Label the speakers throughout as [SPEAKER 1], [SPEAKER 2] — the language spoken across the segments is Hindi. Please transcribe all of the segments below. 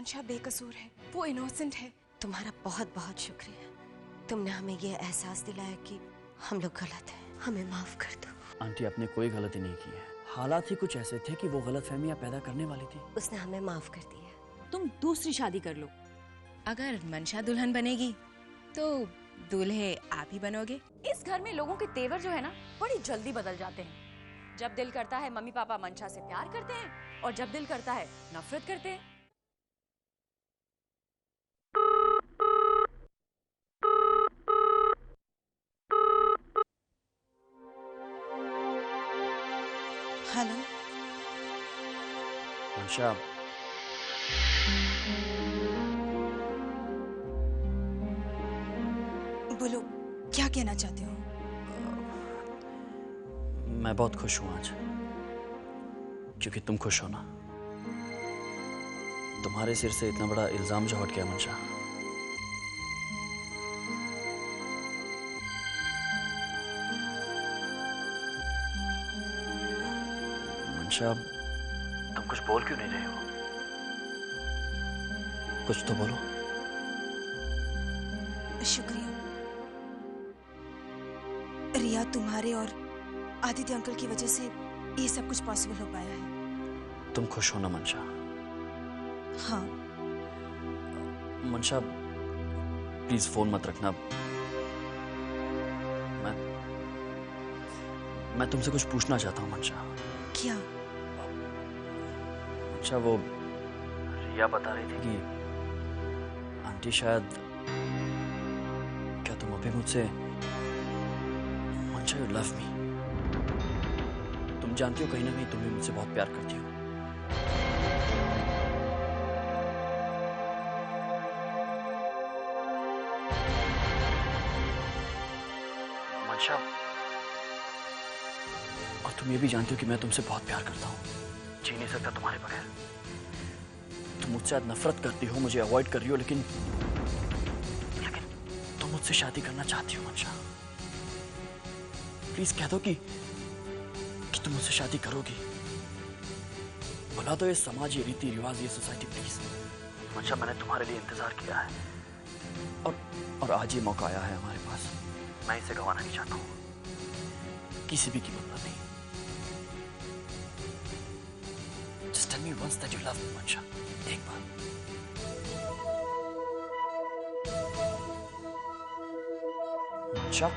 [SPEAKER 1] मंशा बेकसूर है, वो इनोसेंट है।
[SPEAKER 2] तुम्हारा बहुत बहुत शुक्रिया। तुमने हमें ये एहसास दिलाया कि हम लोग गलत हैं। हमें माफ कर दो।
[SPEAKER 3] आंटी, आपने कोई गलती नहीं की है। हालात ही कुछ ऐसे थे कि वो गलतफहमियां पैदा करने वाली थी।
[SPEAKER 2] उसने हमें माफ कर दिया।
[SPEAKER 4] तुम दूसरी शादी कर लो।
[SPEAKER 1] अगर मंशा दुल्हन बनेगी तो दूल्हे आप ही बनोगे।
[SPEAKER 4] इस घर में लोगों के तेवर जो है ना, बड़ी जल्दी बदल जाते हैं। जब दिल करता है मम्मी पापा मंशा से प्यार करते हैं और जब दिल करता है नफरत करते हैं।
[SPEAKER 1] हेलो
[SPEAKER 3] मंशा,
[SPEAKER 1] बोलो, क्या कहना चाहते हो?
[SPEAKER 3] मैं बहुत खुश हूं आज, क्योंकि तुम खुश हो ना। तुम्हारे सिर से इतना बड़ा इल्जाम जो हट गया मंशा। मंशा, तुम कुछ बोल क्यों नहीं रहे हो? कुछ तो बोलो।
[SPEAKER 1] शुक्रिया रिया, तुम्हारे और आदित्य अंकल की वजह से ये सब कुछ पॉसिबल हो पाया है।
[SPEAKER 3] तुम खुश हो ना मंशा?
[SPEAKER 1] हाँ।
[SPEAKER 3] मंशा, प्लीज फोन मत रखना। मैं तुमसे कुछ पूछना चाहता हूँ मंशा।
[SPEAKER 1] क्या?
[SPEAKER 3] मंशा, वो रिया बता रही थी कि आंटी शायद, क्या तुम अभी मुझसे, मंशा, यू लव मी। तुम जानती हो कहीं ना कहीं तुम भी मुझसे बहुत प्यार करती हो। मंशा, और तुम ये भी जानती हो कि मैं तुमसे बहुत प्यार करता हूँ। जी नहीं सकता तुम्हारे बगैर। तुम मुझसे आज नफरत करती हो, मुझे अवॉइड कर रही हो, लेकिन तुम मुझसे शादी करना चाहती हो मंशा। प्लीज कह दो कि तुम मुझसे शादी करोगी। बुला दो ये समाज, ये रीति रिवाज, ये सोसाइटी, प्लीज। मंशा, मैंने तुम्हारे लिए इंतजार किया है और आज ये मौका आया है हमारे पास। मैं इसे गंवाना नहीं चाहता हूँ, किसी भी कीमत पर नहीं। Just tell me once that you love me, मंशा। एक बार। मंशा,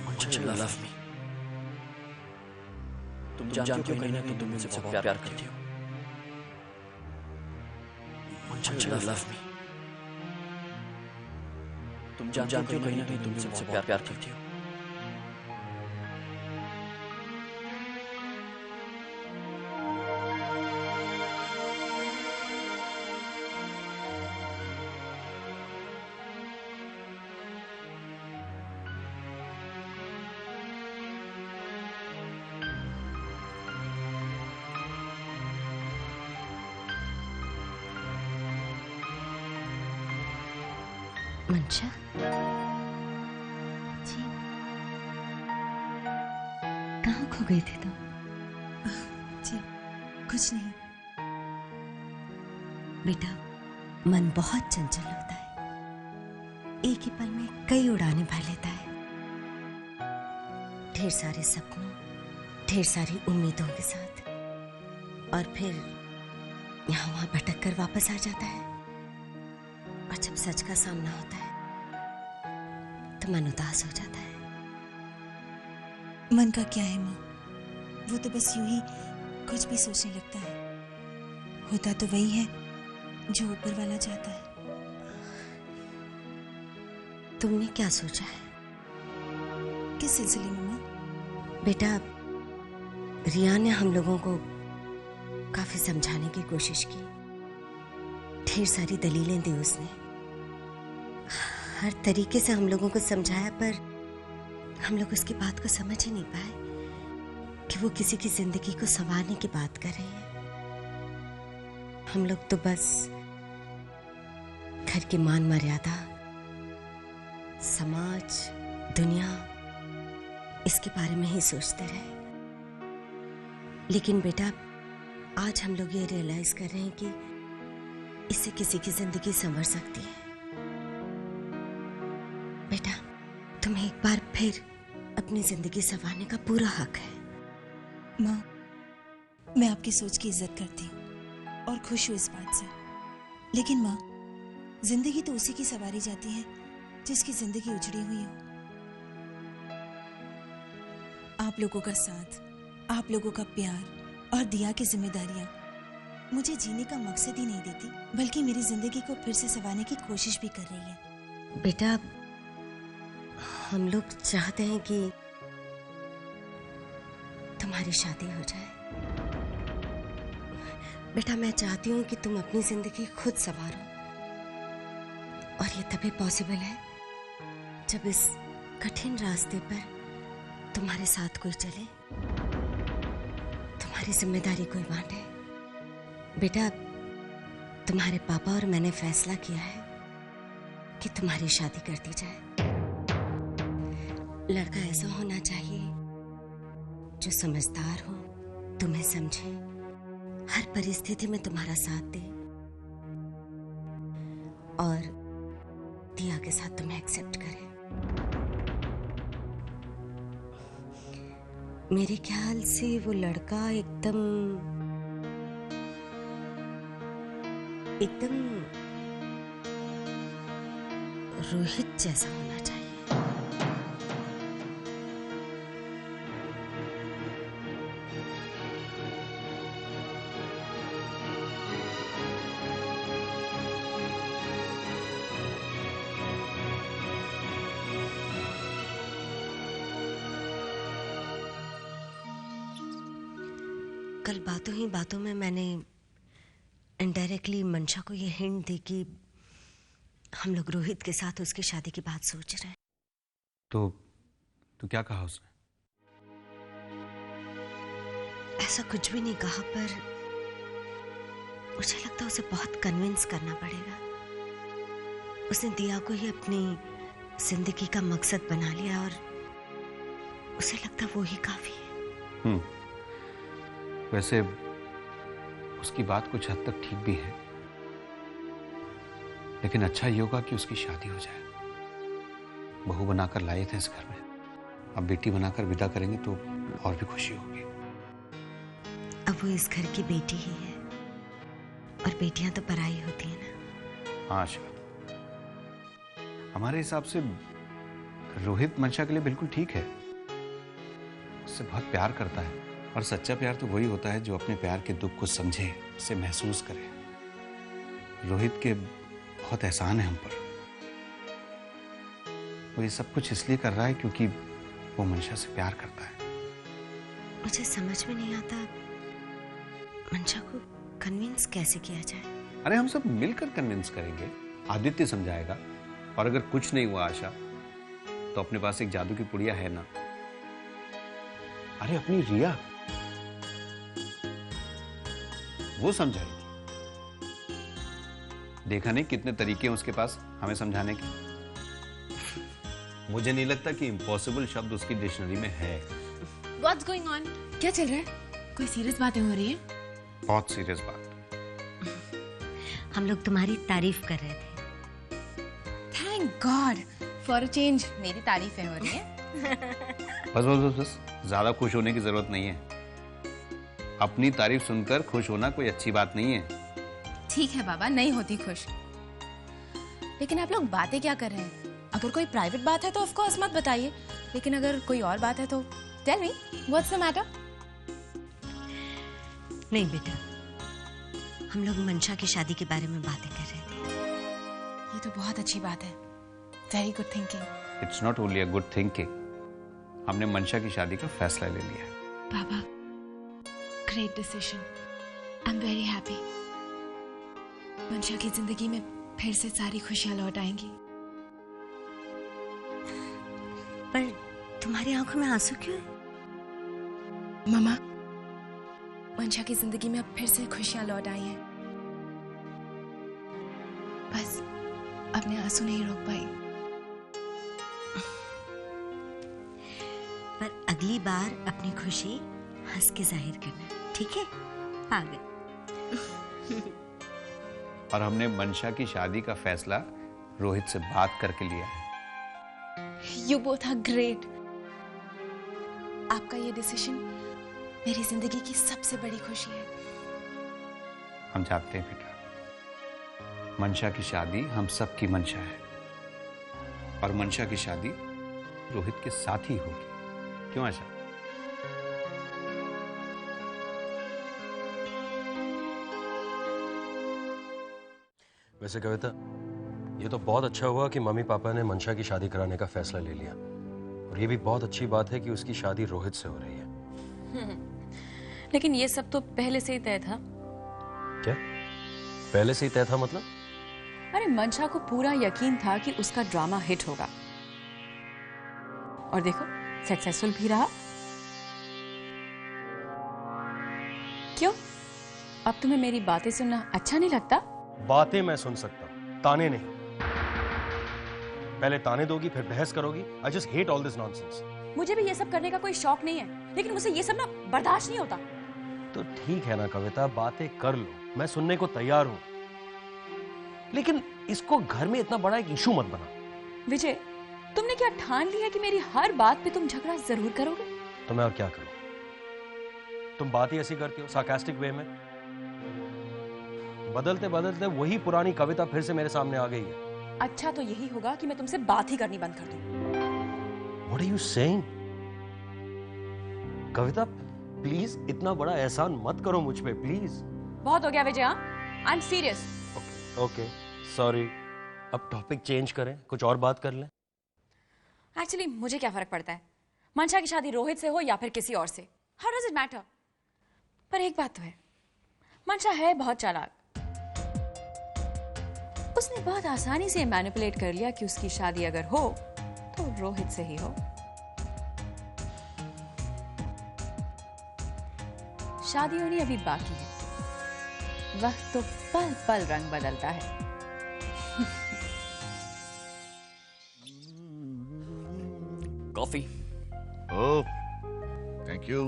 [SPEAKER 3] मंशा, you love me। तुम जानती हो कहीं ना कहीं तुम मुझसे बहुत प्यार करती हो। मंशा, you love me। तुम जानती हो कहीं ना कहीं तुम मुझसे बहुत प्यार करती हो।
[SPEAKER 2] मंशा
[SPEAKER 1] जी।
[SPEAKER 2] कहाँ खो गई थी तुम?
[SPEAKER 1] जी कुछ नहीं।
[SPEAKER 2] बेटा, मन बहुत चंचल होता है, एक ही पल में कई उड़ानें भर लेता है। ढेर सारे सपनों, ढेर सारी उम्मीदों के साथ, और फिर यहाँ वहां भटक कर वापस आ जाता है। और जब सच का सामना होता है तो मन उदास हो जाता है।
[SPEAKER 1] मन का क्या है माँ, वो तो बस यूं ही कुछ भी सोचने लगता है। होता तो वही है जो ऊपर वाला चाहता है।
[SPEAKER 2] तुमने क्या सोचा है?
[SPEAKER 1] किस सिलसिले में माँ?
[SPEAKER 2] बेटा, रिया ने हम लोगों को काफी समझाने की कोशिश की, ढेर सारी दलीलें दी उसने, हर तरीके से हम लोगों को समझाया, पर हम लोग उसकी बात को समझ ही नहीं पाए कि वो किसी की जिंदगी को संवारने की बात कर रही है। हम लोग तो बस घर की मान मर्यादा, समाज दुनिया इसके बारे में ही सोचते रहे। लेकिन बेटा, आज हम लोग ये रियलाइज कर रहे हैं कि इससे किसी की जिंदगी संवर सकती है। बेटा, तुम्हें एक बार फिर अपनी जिंदगी संवारने का पूरा हक है।
[SPEAKER 1] माँ, मैं आपकी सोच की इज्जत करती हूँ और खुश हूँ इस बात से। लेकिन माँ, जिंदगी तो उसी की सवारी जाती है जिसकी जिंदगी उजड़ी हुई हो। आप लोगों का साथ, आप लोगों का प्यार और दिया की जिम्मेदारियां मुझे जीने का मकसद ही नहीं देती, बल्कि मेरी जिंदगी को फिर से संवारने की कोशिश भी कर रही है।
[SPEAKER 2] बेटा, हम लोग चाहते हैं कि तुम्हारी शादी हो जाए। बेटा, मैं चाहती हूँ कि तुम अपनी जिंदगी खुद संवारो, और ये तभी पॉसिबल है जब इस कठिन रास्ते पर तुम्हारे साथ कोई चले, तुम्हारी जिम्मेदारी कोई बांटे। बेटा, तुम्हारे पापा और मैंने फैसला किया है कि तुम्हारी शादी कर दी जाए। लड़का ऐसा होना चाहिए जो समझदार हो, तुम्हें समझे, हर परिस्थिति में तुम्हारा साथ दे और दिया के साथ तुम्हें एक्सेप्ट करे। मेरे ख्याल से वो लड़का एकदम रोहित जैसा होना चाहिए। कल बातों ही बातों में मैंने इनडायरेक्टली मंशा को ये हिंट दी कि हम लोग रोहित के साथ उसकी शादी की बात सोच रहे हैं।
[SPEAKER 5] तो क्या कहा उसने?
[SPEAKER 2] ऐसा कुछ भी नहीं कहा, पर मुझे लगता है उसे बहुत कन्विंस करना पड़ेगा। उसने दिया को ही अपनी जिंदगी का मकसद बना लिया और उसे लगता वो ही काफी है।
[SPEAKER 5] वैसे उसकी बात कुछ हद तक ठीक भी है, लेकिन अच्छा ये होगा कि उसकी शादी हो जाए। बहू बनाकर लाए थे इस घर में, अब बेटी बनाकर विदा करेंगे तो और भी खुशी होगी।
[SPEAKER 2] अब वो इस घर की बेटी ही है, और बेटियां तो पराई होती है ना।
[SPEAKER 5] हाँ आशा, हमारे हिसाब से रोहित मंशा के लिए बिल्कुल ठीक है। उससे बहुत प्यार करता है, और सच्चा प्यार तो वही होता है जो अपने प्यार के दुख को समझे, उसे महसूस करे। रोहित के बहुत एहसान है हम पर। वो ये सब कुछ इसलिए कर रहा है क्योंकि वो मंशा से प्यार करता है।
[SPEAKER 2] मुझे समझ में नहीं आता मंशा को कन्विंस कैसे किया जाए।
[SPEAKER 5] अरे हम सब मिलकर कन्विंस करेंगे। आदित्य समझाएगा, और अगर कुछ नहीं हुआ आशा, तो अपने पास एक जादू की पुड़िया है ना। अरे अपनी रिया, वो समझाएगी। देखा नहीं कितने तरीके हैं उसके पास हमें समझाने के। मुझे नहीं लगता कि इम्पॉसिबल शब्द उसकी डिक्शनरी में है।
[SPEAKER 6] What's going on? क्या चल रहा है? कोई सीरियस बातें हो रही हैं?
[SPEAKER 5] बहुत सीरियस बात।
[SPEAKER 2] हम लोग तुम्हारी तारीफ कर रहे थे।
[SPEAKER 6] Thank God! For a change, मेरी तारीफें हो रही हैं।
[SPEAKER 5] बस ज्यादा खुश होने की जरूरत नहीं है। अपनी तारीफ सुनकर खुश होना कोई अच्छी बात नहीं है।
[SPEAKER 6] ठीक है बाबा, नहीं होती खुश। लेकिन आप लोग बातें क्या कर रहे हैं? अगर कोई प्राइवेट बात है तो ऑफ कोर्स मत बताइए, लेकिन अगर कोई और बात है तो tell me, what's the matter?
[SPEAKER 2] नहीं बेटा, हम लोग मंशा की शादी के बारे में बातें कर रहे थे।
[SPEAKER 6] ये तो बहुत अच्छी बात है। Very good thinking.
[SPEAKER 5] It's not only a good thinking, हमने मंशा की शादी का फैसला ले लिया है।
[SPEAKER 6] बाबा, great decision. I am very happy. Mansha की जिंदगी में फिर से सारी खुशियां लौट आएंगी।
[SPEAKER 2] पर तुम्हारी आंखों में आंसू क्यों है?
[SPEAKER 6] मम्मा, मंशा की जिंदगी में अब फिर से खुशियां लौट आई हैं। बस अपने आंसू नहीं रोक पाई।
[SPEAKER 2] अगली बार अपनी खुशी हंस के जाहिर करना, ठीक है? आ गए।
[SPEAKER 5] और हमने मंशा की शादी का फैसला रोहित से बात करके लिया है।
[SPEAKER 6] You both are great. आपका ये डिसीजन मेरी जिंदगी की सबसे बड़ी खुशी है।
[SPEAKER 5] हम जानते हैं बेटा, मंशा की शादी हम सब की मंशा है, और मंशा की शादी रोहित के साथ ही होगी। क्यों आशा?
[SPEAKER 7] वैसे कविता, ये तो बहुत अच्छा हुआ कि मम्मी पापा ने मंशा की शादी कराने का फैसला ले लिया, और ये भी बहुत अच्छी बात है कि उसकी शादी रोहित से हो रही है।
[SPEAKER 4] लेकिन ये सब तो पहले से ही तय था।
[SPEAKER 7] क्या पहले से ही तय था मतलब?
[SPEAKER 4] अरे मंशा को पूरा यकीन था कि उसका ड्रामा हिट होगा, और देखो सक्सेसफुल भी रहा। क्यों, अब तुम्हें मेरी बातें सुनना अच्छा नहीं लगता?
[SPEAKER 7] बातें मैं सुन सकता हूं, ताने नहीं। पहले ताने दोगी फिर बहस करोगी। I just hate all this nonsense.
[SPEAKER 4] मुझे भी ये सब करने का कोई शौक नहीं है, लेकिन मुझे ये सब ना बर्दाश्त नहीं होता।
[SPEAKER 7] तो ठीक है ना कविता, बातें कर लो, मैं सुनने को तैयार हूं, लेकिन इसको घर में इतना बड़ा एक इशू मत बना।
[SPEAKER 4] विजय, तुमने क्या ठान लिया कि मेरी हर बात पे तुम झगड़ा जरूर करोगे?
[SPEAKER 7] तो मैं और क्या करूं? तुम बात ही ऐसी करती हो, सार्कास्टिक वे में। बदलते बदलते वही पुरानी कविता फिर से मेरे सामने आ गई है।
[SPEAKER 4] अच्छा तो यही होगा कि मैं तुमसे बात ही करनी बंद कर दूं।
[SPEAKER 7] What are you saying? Kavita please इतना बड़ा एहसान मत करो मुझ पे, प्लीज।
[SPEAKER 4] बहुत हो गया Vijay, I am serious.
[SPEAKER 7] Okay sorry. अब टॉपिक चेंज करें, कुछ और बात कर लें।
[SPEAKER 4] एक्चुअली मुझे क्या फर्क पड़ता है, मंशा की शादी रोहित से हो या फिर किसी और से? How does it matter? पर एक बात तो है, मंशा है बहुत चालाक। उसने बहुत आसानी से मैनिपुलेट कर लिया कि उसकी शादी अगर हो तो रोहित से ही हो। शादी होनी अभी बाकी है, वक्त तो पल पल रंग बदलता है।
[SPEAKER 3] कॉफी।
[SPEAKER 8] Oh, thank you.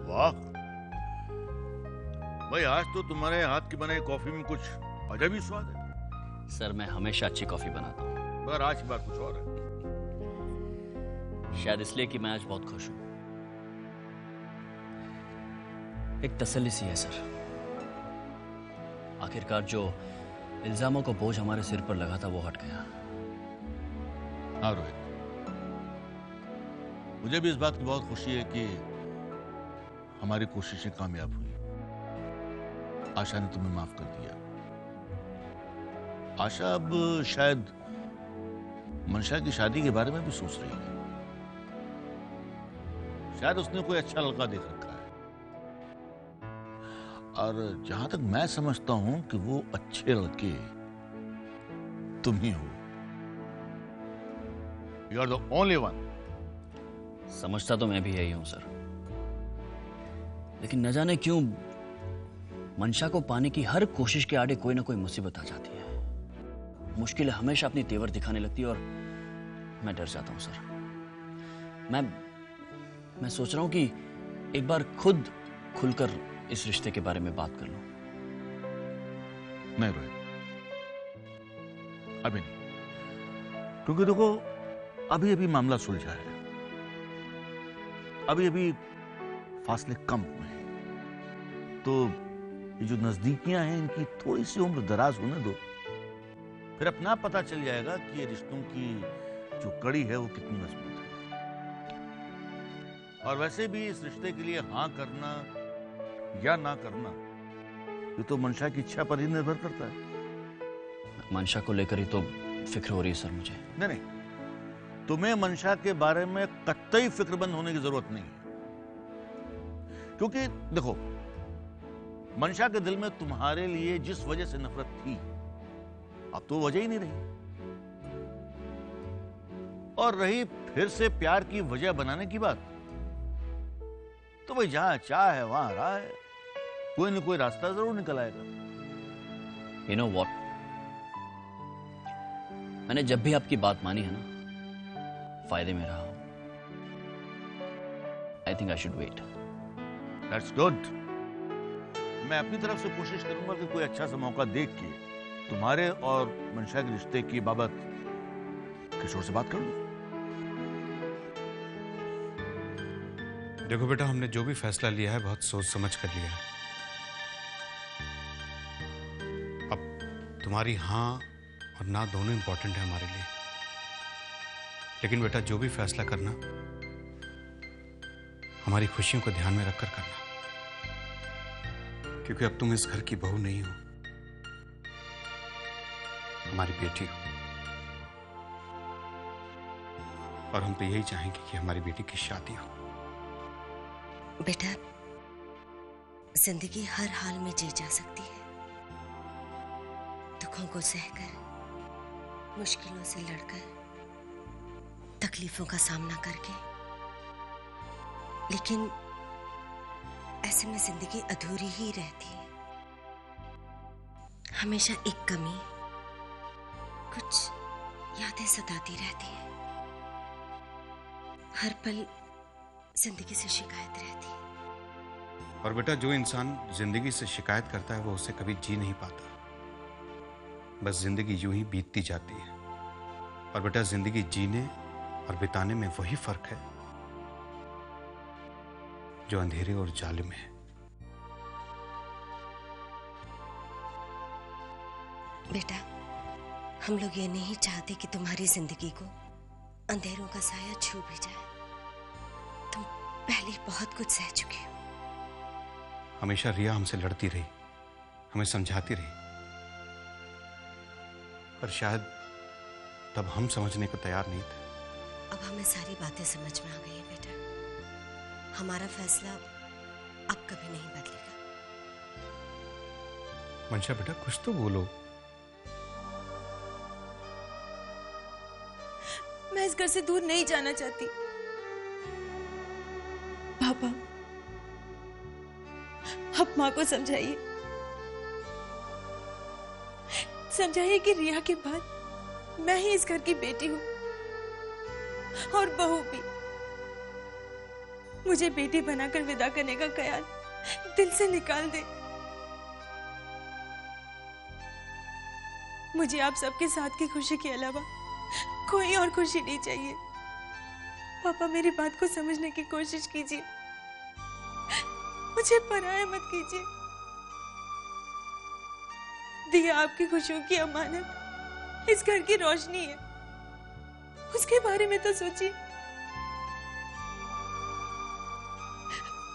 [SPEAKER 8] वाह भाई, आज तो तुम्हारे हाथ की बनाई कॉफी में कुछ अजब ही स्वाद है।
[SPEAKER 3] सर मैं हमेशा अच्छी कॉफी बनाता हूँ,
[SPEAKER 8] पर आज की बात कुछ और है।
[SPEAKER 3] शायद इसलिए कि मैं आज बहुत खुश हूँ। एक तसल्ली सी है सर, आखिरकार जो इल्जामों का बोझ हमारे सिर पर लगा था वो हट गया।
[SPEAKER 8] हाँ रोहित, मुझे भी इस बात की बहुत खुशी है कि हमारी कोशिशें कामयाब हुई। आशा ने तुम्हें माफ कर दिया। आशा अब शायद मंशा की शादी के बारे में भी सोच रही है। शायद उसने कोई अच्छा लड़का देख रखा है, और जहां तक मैं समझता हूं कि वो अच्छे लड़के तुम ही हो। You are the only one.
[SPEAKER 3] समझता तो मैं भी यही हूं सर, लेकिन न जाने क्यों मंशा को पाने की हर कोशिश के आड़े कोई ना कोई मुसीबत आ जाती है। मुश्किलें हमेशा अपनी तेवर दिखाने लगती है और मैं डर जाता हूं सर। मैं सोच रहा हूं कि एक बार खुद खुलकर इस रिश्ते के बारे में बात कर लूं।
[SPEAKER 8] नहीं रोहित, अभी नहीं, क्योंकि देखो अभी अभी मामला सुलझा है, अभी अभी फासले कम हुए हैं, तो ये जो नजदीकियां हैं इनकी थोड़ी सी उम्र दराज होने दो, फिर अपना पता चल जाएगा कि ये रिश्तों की जो कड़ी है वो कितनी मजबूत है। और वैसे भी इस रिश्ते के लिए हाँ करना या ना करना ये तो मंशा की इच्छा पर ही निर्भर करता है।
[SPEAKER 3] मंशा को लेकर ही तो फिक्र हो रही है सर मुझे।
[SPEAKER 8] नहीं, तुम्हें मंशा के बारे में कतई फिक्रमंद होने की जरूरत नहीं है, क्योंकि देखो मंशा के दिल में तुम्हारे लिए जिस वजह से नफरत थी अब तो वजह ही नहीं रही, और रही फिर से प्यार की वजह बनाने की बात, तो भाई जहां चाह है वहां राह है, कोई न कोई रास्ता जरूर निकल आएगा।
[SPEAKER 3] You know what? मैंने जब भी आपकी बात मानी है ना, फायदे में रहा हूं. I think I should wait.
[SPEAKER 8] That's good. मैं अपनी तरफ से कोशिश करूंगा कि कोई अच्छा सा मौका देख के तुम्हारे और मंशा के रिश्ते की बाबत किशोर से बात कर लूं.
[SPEAKER 5] देखो बेटा, हमने जो भी फैसला लिया है बहुत सोच समझ कर लिया है. अब तुम्हारी हाँ और ना दोनों इंपॉर्टेंट है हमारे लिए. लेकिन बेटा, जो भी फैसला करना हमारी खुशियों को ध्यान में रखकर करना, क्योंकि अब तुम इस घर की बहू नहीं हो, हमारी बेटी हो. और हम तो यही चाहेंगे कि हमारी बेटी की शादी हो.
[SPEAKER 2] बेटा, जिंदगी हर हाल में जी जा सकती है. दुखों को सहकर, मुश्किलों से लड़कर, तकलीफों का सामना करके. लेकिन ऐसे में जिंदगी अधूरी ही रहती है. हमेशा एक कमी, कुछ यादें सताती रहती है. हर पल जिंदगी से शिकायत रहती है.
[SPEAKER 5] और बेटा, जो इंसान जिंदगी से शिकायत करता है वो उससे कभी जी नहीं पाता. बस जिंदगी यूं ही बीतती जाती है. और बेटा, जिंदगी जीने और बिताने में वही फर्क है जो अंधेरे और जालिम है.
[SPEAKER 2] बेटा, हम लोग ये नहीं चाहते कि तुम्हारी जिंदगी को अंधेरों का साया छू भी जाए. तुम पहले बहुत कुछ सह चुकी हो.
[SPEAKER 5] हमेशा रिया हमसे लड़ती रही, हमें समझाती रही. पर शायद तब हम समझने को तैयार नहीं थे.
[SPEAKER 2] अब हमें सारी बातें समझ में आ गई है बेटा. हमारा फैसला अब कभी नहीं बदलेगा.
[SPEAKER 5] मंशा बेटा, कुछ तो बोलो.
[SPEAKER 1] मैं इस घर से दूर नहीं जाना चाहती. पापा, आप माँ को समझाइए. समझाइए कि रिया के बाद मैं ही इस घर की बेटी हूं और बहू भी. मुझे बेटी बनाकर विदा करने का ख्याल दिल से निकाल दे. मुझे आप सबके साथ की खुशी के अलावा कोई और खुशी नहीं चाहिए. पापा, मेरी बात को समझने की कोशिश कीजिए. मुझे पराया मत कीजिए. दिया आपकी खुशियों की अमानत इस घर की रोशनी है. उसके बारे में तो सोचिए.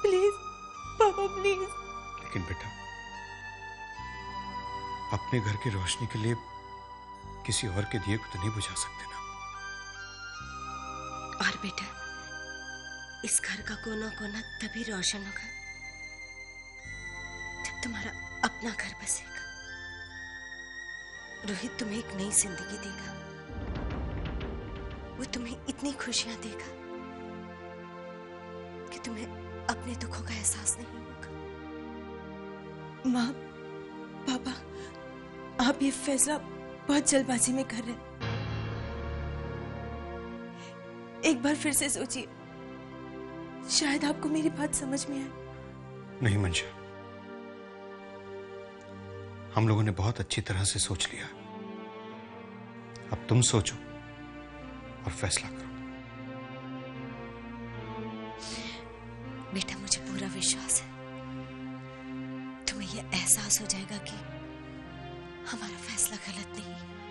[SPEAKER 1] प्लीज पापा, प्लीज.
[SPEAKER 5] लेकिन बेटा, अपने घर की रोशनी के लिए किसी और के दिए को तो नहीं बुझा सकते ना.
[SPEAKER 2] और बेटा, इस घर का कोना कोना तभी रोशन होगा जब तुम्हारा अपना घर बसेगा. रोहित तुम्हें एक नई जिंदगी देगा. वो तुम्हें इतनी खुशियां देगा कि तुम्हें अपने दुखों का एहसास नहीं होगा.
[SPEAKER 1] माँ, पापा, आप ये फैसला बहुत जल्दबाजी में कर रहे हैं. एक बार फिर से सोचिए. शायद आपको मेरी बात समझ में आए.
[SPEAKER 5] नहीं मंशा, हम लोगों ने बहुत अच्छी तरह से सोच लिया. अब तुम सोचो और फैसला करो.
[SPEAKER 2] बेटा, मुझे पूरा विश्वास है तुम्हें यह एहसास हो जाएगा कि हमारा फैसला गलत नहीं है.